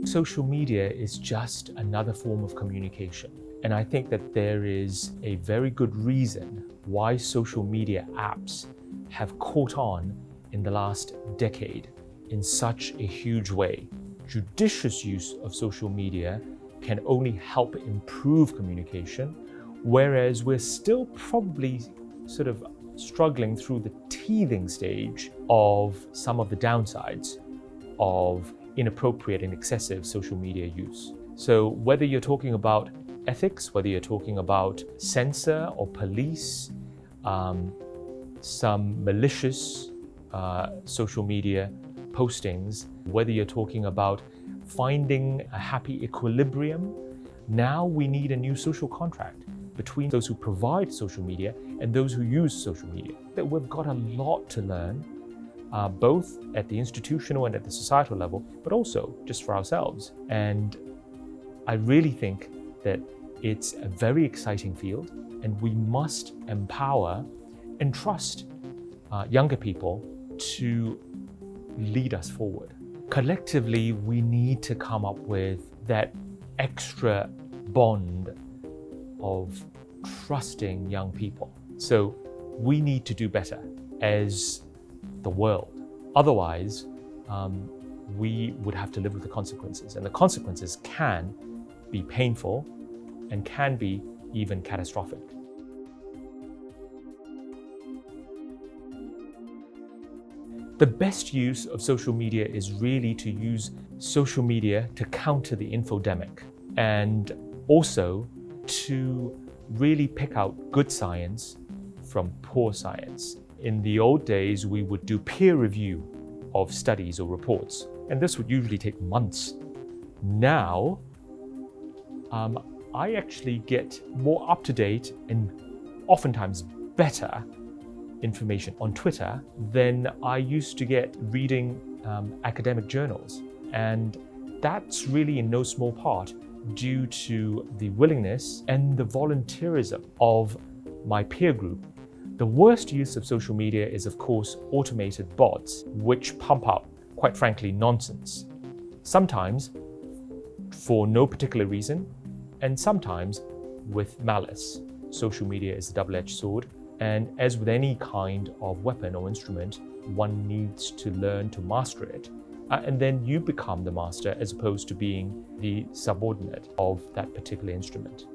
social media is just another form of communication. And I think that there is a very good reason why social media apps have caught on in the last decade in such a huge way. Judicious use of social media can only help improve communication, whereas we're still probably sort of struggling through the teething stage of some of the downsides of inappropriate and excessive social media use. So whether you're talking about ethics, whether you're talking about censor or police, some malicious social media postings, whether you're talking about finding a happy equilibrium, now we need a new social contract between those who provide social media and those who use social media. That we've got a lot to learn, both at the institutional and at the societal level, but also just for ourselves. And I really think that it's a very exciting field, and we must empower and trust younger people to lead us forward. Collectively, we need to come up with that extra bond of trusting young people. So we need to do better as the world. Otherwise, we would have to live with the consequences, and the consequences can be painful and can be even catastrophic. The best use of social media is really to use social media to counter the infodemic, and also to really pick out good science from poor science. In the old days, we would do peer review of studies or reports, and this would usually take months. Now, I actually get more up-to-date and oftentimes better information on Twitter than I used to get reading academic journals. And that's really in no small part due to the willingness and the volunteerism of my peer group. The worst use of social media is, of course, automated bots, which pump out, quite frankly, nonsense. Sometimes for no particular reason, and sometimes with malice. Social media is a double-edged sword, and as with any kind of weapon or instrument, one needs to learn to master it. And then you become the master as opposed to being the subordinate of that particular instrument.